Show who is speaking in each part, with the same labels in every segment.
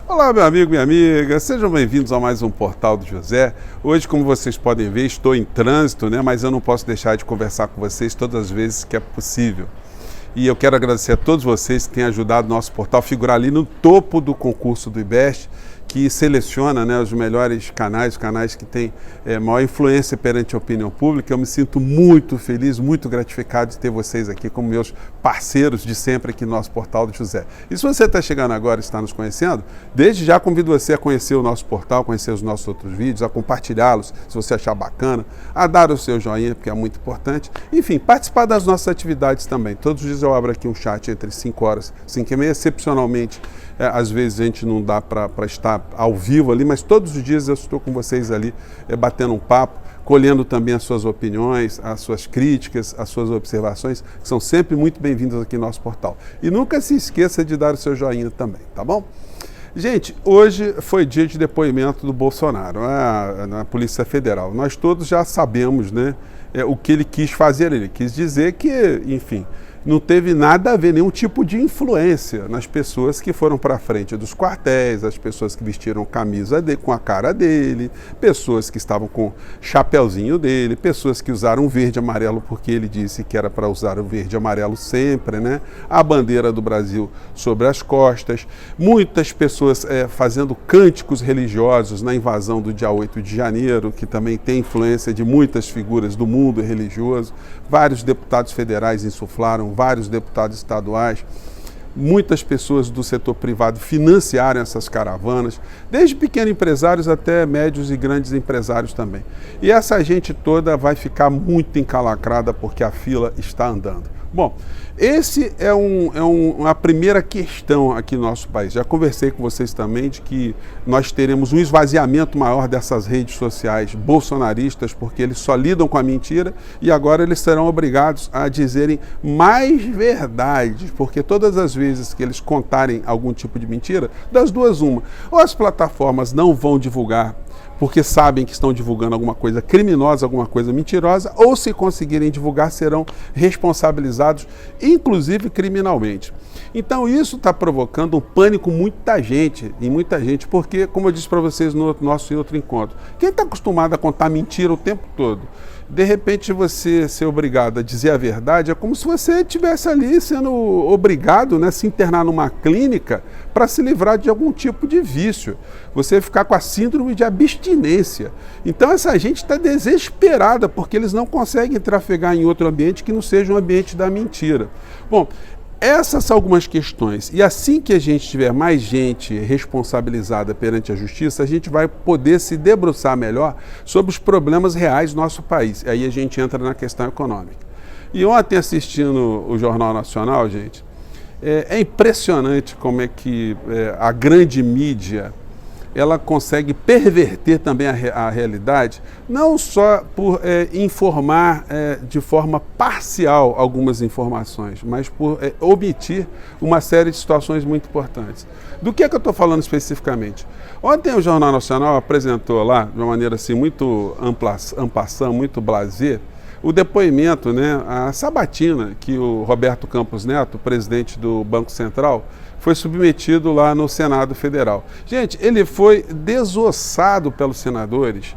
Speaker 1: Olá, meu amigo, minha amiga, sejam bem-vindos a mais um Portal do José. Hoje, como vocês podem ver, estou em trânsito, mas eu não posso deixar de conversar com vocês todas as vezes que é possível. E eu quero agradecer a todos vocês que têm ajudado o nosso portal a figurar ali no topo do concurso do IBEST, que seleciona os melhores canais, os canais que têm maior influência perante a opinião pública. Eu me sinto muito feliz, muito gratificado de ter vocês aqui como meus parceiros de sempre aqui no nosso Portal do José. E se você está chegando agora e está nos conhecendo, desde já convido você a conhecer o nosso portal, conhecer os nossos outros vídeos, a compartilhá-los se você achar bacana, a dar o seu joinha, porque é muito importante. Enfim, participar das nossas atividades também. Todos os dias eu abro aqui um chat entre 5 horas e 5 e meia, excepcionalmente. Às vezes a gente não dá para estar ao vivo ali, mas todos os dias eu estou com vocês ali batendo um papo, colhendo também as suas opiniões, as suas críticas, as suas observações, que são sempre muito bem-vindas aqui no nosso portal. E nunca se esqueça de dar o seu joinha também, tá bom? Gente, hoje foi dia de depoimento do Bolsonaro na Polícia Federal. Nós todos já sabemos o que ele quis fazer. Ele quis dizer que, enfim, não teve nada a ver, nenhum tipo de influência nas pessoas que foram para a frente dos quartéis, as pessoas que vestiram camisa com a cara dele, pessoas que estavam com chapeuzinho dele, pessoas que usaram verde e amarelo porque ele disse que era para usar o verde e amarelo sempre, a bandeira do Brasil sobre as costas, muitas pessoas fazendo cânticos religiosos na invasão do dia 8 de janeiro, que também tem influência de muitas figuras do mundo religioso, vários deputados federais insuflaram, vários deputados estaduais, muitas pessoas do setor privado financiaram essas caravanas, desde pequenos empresários até médios e grandes empresários também. E essa gente toda vai ficar muito encalacrada porque a fila está andando. Bom, esse é uma primeira questão aqui no nosso país. Já conversei com vocês também de que nós teremos um esvaziamento maior dessas redes sociais bolsonaristas, porque eles só lidam com a mentira e agora eles serão obrigados a dizerem mais verdades, porque todas as vezes que eles contarem algum tipo de mentira, das duas uma, ou as plataformas não vão divulgar porque sabem que estão divulgando alguma coisa criminosa, alguma coisa mentirosa, ou se conseguirem divulgar, serão responsabilizados, inclusive criminalmente. Então isso está provocando um pânico em muita gente, porque, como eu disse para vocês no nosso outro encontro, quem está acostumado a contar mentira o tempo todo, de repente você ser obrigado a dizer a verdade, é como se você estivesse ali sendo obrigado a se internar numa clínica para se livrar de algum tipo de vício. Você ficar com a síndrome de abstinência. Então essa gente está desesperada porque eles não conseguem trafegar em outro ambiente que não seja um ambiente da mentira. Bom, essas são algumas questões, e assim que a gente tiver mais gente responsabilizada perante a justiça, a gente vai poder se debruçar melhor sobre os problemas reais do nosso país. Aí a gente entra na questão econômica. E ontem, assistindo o Jornal Nacional, gente, é impressionante como é que a grande mídia ela consegue perverter também a realidade, não só por informar de forma parcial algumas informações, mas por omitir uma série de situações muito importantes. Do que é que eu estou falando especificamente? Ontem o Jornal Nacional apresentou lá, de uma maneira assim muito en passant, muito blasé, o depoimento, a sabatina que o Roberto Campos Neto, presidente do Banco Central, foi submetido lá no Senado Federal. Gente, ele foi desossado pelos senadores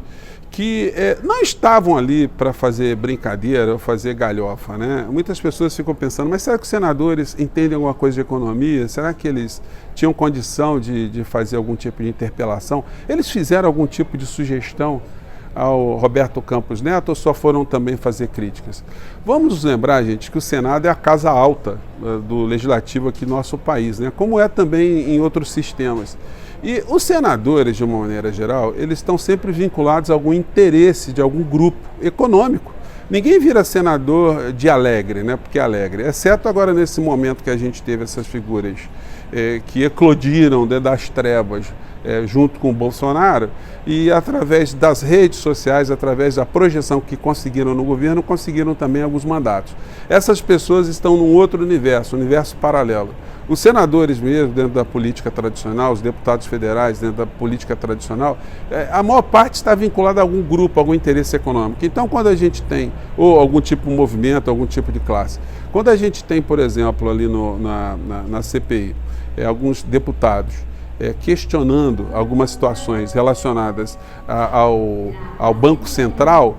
Speaker 1: que não estavam ali para fazer brincadeira ou fazer galhofa, Muitas pessoas ficam pensando, mas será que os senadores entendem alguma coisa de economia? Será que eles tinham condição de fazer algum tipo de interpelação? Eles fizeram algum tipo de sugestão ao Roberto Campos Neto ou só foram também fazer críticas? Vamos nos lembrar, gente, que o Senado é a casa alta do Legislativo aqui no nosso país, como é também em outros sistemas. E os senadores, de uma maneira geral, eles estão sempre vinculados a algum interesse de algum grupo econômico. Ninguém vira senador de alegre, porque é alegre, exceto agora nesse momento que a gente teve essas figuras que eclodiram dentro das trevas, junto com o Bolsonaro, e através das redes sociais, através da projeção que conseguiram no governo, conseguiram também alguns mandatos. Essas pessoas estão num outro universo, um universo paralelo. Os senadores mesmo, dentro da política tradicional, os deputados federais dentro da política tradicional, a maior parte está vinculada a algum grupo, a algum interesse econômico. Então, quando a gente tem, ou algum tipo de movimento, algum tipo de classe, quando a gente tem, por exemplo, ali na CPI, alguns deputados questionando algumas situações relacionadas ao Banco Central,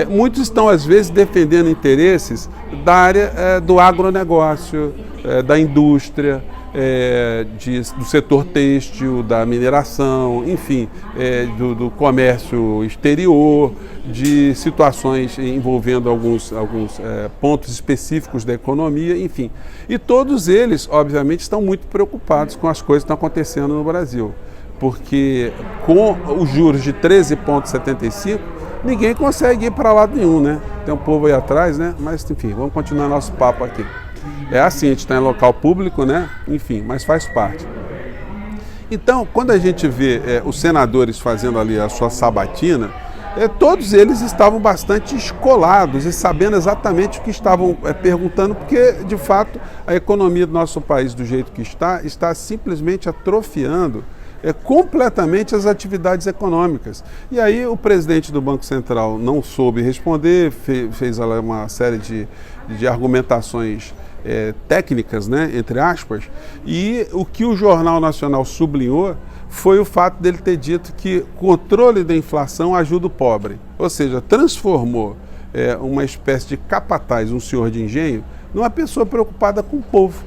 Speaker 1: muitos estão, às vezes, defendendo interesses da área do agronegócio, da indústria, do setor têxtil, da mineração, enfim, do comércio exterior, de situações envolvendo alguns pontos específicos da economia, enfim. E todos eles, obviamente, estão muito preocupados com as coisas que estão acontecendo no Brasil, porque com os juros de 13,75, ninguém consegue ir para lado nenhum, né? Tem um povo aí atrás, né? Mas, enfim, vamos continuar nosso papo aqui. É assim, a gente está em local público, né? Enfim, mas faz parte. Então, quando a gente vê os senadores fazendo ali a sua sabatina, todos eles estavam bastante escolados e sabendo exatamente o que estavam perguntando, porque, de fato, a economia do nosso país, do jeito que está simplesmente atrofiando completamente as atividades econômicas. E aí o presidente do Banco Central não soube responder, fez uma série de argumentações técnicas, né, entre aspas, e o que o Jornal Nacional sublinhou foi o fato dele ter dito que o controle da inflação ajuda o pobre, ou seja, transformou uma espécie de capataz, um senhor de engenho, numa pessoa preocupada com o povo.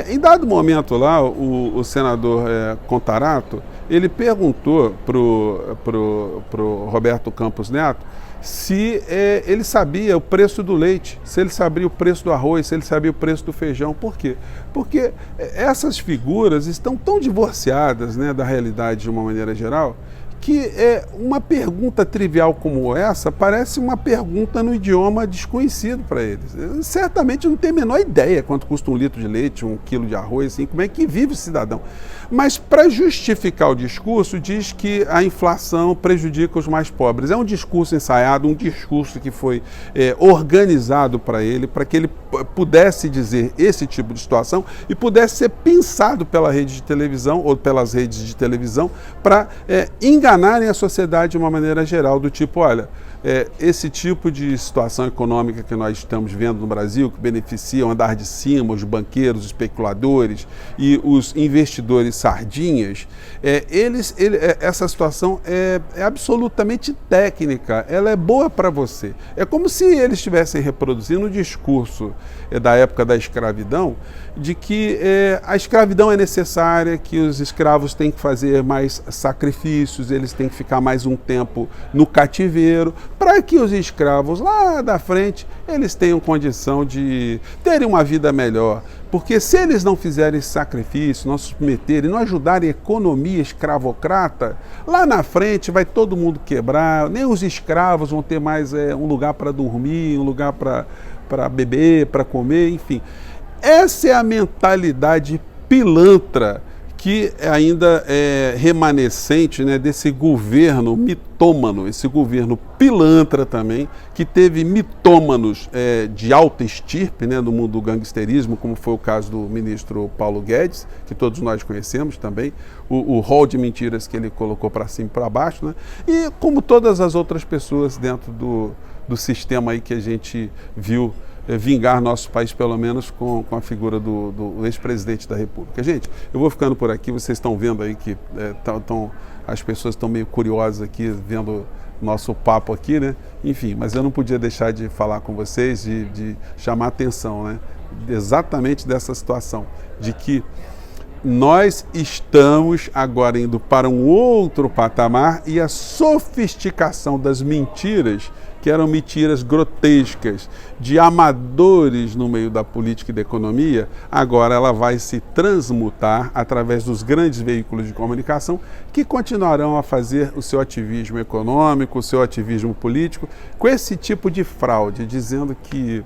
Speaker 1: Em dado momento lá, o senador Contarato, ele perguntou para o Roberto Campos Neto se ele sabia o preço do leite, se ele sabia o preço do arroz, se ele sabia o preço do feijão. Por quê? Porque essas figuras estão tão divorciadas, né, da realidade de uma maneira geral, que uma pergunta trivial como essa parece uma pergunta no idioma desconhecido para eles. Certamente não tem a menor ideia quanto custa um litro de leite, um quilo de arroz, assim, como é que vive o cidadão. Mas, para justificar o discurso, diz que a inflação prejudica os mais pobres. É um discurso ensaiado, um discurso que foi organizado para que ele pudesse dizer esse tipo de situação e pudesse ser pensado pela rede de televisão ou pelas redes de televisão para enganarem a sociedade de uma maneira geral, do tipo, olha, esse tipo de situação econômica que nós estamos vendo no Brasil, que beneficia o andar de cima, os banqueiros, os especuladores e os investidores sardinhas, essa situação é absolutamente técnica, ela é boa para você. É como se eles estivessem reproduzindo o discurso da época da escravidão, de que a escravidão é necessária, que os escravos têm que fazer mais sacrifícios, eles têm que ficar mais um tempo no cativeiro, para que os escravos lá da frente, eles tenham condição de terem uma vida melhor. Porque se eles não fizerem esse sacrifício, não se submeterem, não ajudarem a economia escravocrata, lá na frente vai todo mundo quebrar, nem os escravos vão ter mais um lugar para dormir, um lugar para beber, para comer, enfim. Essa é a mentalidade pilantra que ainda é remanescente, né, desse governo mitômano, esse governo pilantra também, que teve mitômanos de alta estirpe, né, no mundo do gangsterismo, como foi o caso do ministro Paulo Guedes, que todos nós conhecemos também, o rol de mentiras que ele colocou para cima e para baixo, né, e como todas as outras pessoas dentro do sistema aí que a gente viu vingar nosso país, pelo menos com a figura do ex-presidente da República. Gente, eu vou ficando por aqui, vocês estão vendo aí que as pessoas estão meio curiosas aqui, vendo nosso papo aqui, né? Enfim, mas eu não podia deixar de falar com vocês, de chamar a atenção, né? Exatamente dessa situação, de que nós estamos agora indo para um outro patamar e a sofisticação das mentiras, que eram mentiras grotescas, de amadores no meio da política e da economia, agora ela vai se transmutar através dos grandes veículos de comunicação que continuarão a fazer o seu ativismo econômico, o seu ativismo político, com esse tipo de fraude, dizendo que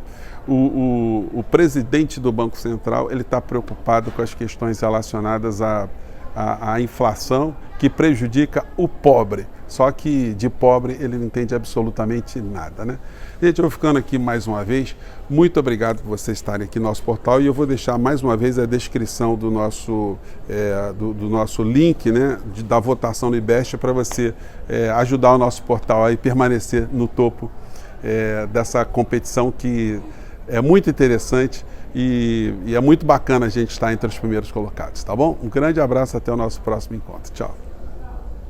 Speaker 1: o presidente do Banco Central ele está preocupado com as questões relacionadas à inflação, que prejudica o pobre. Só que de pobre ele não entende absolutamente nada, né? Gente, eu vou ficando aqui mais uma vez. Muito obrigado por vocês estarem aqui no nosso portal e eu vou deixar mais uma vez a descrição do nosso link, né, da votação no IBEST para você ajudar o nosso portal a permanecer no topo dessa competição que é muito interessante e é muito bacana a gente estar entre os primeiros colocados, tá bom? Um grande abraço, até o nosso próximo encontro. Tchau.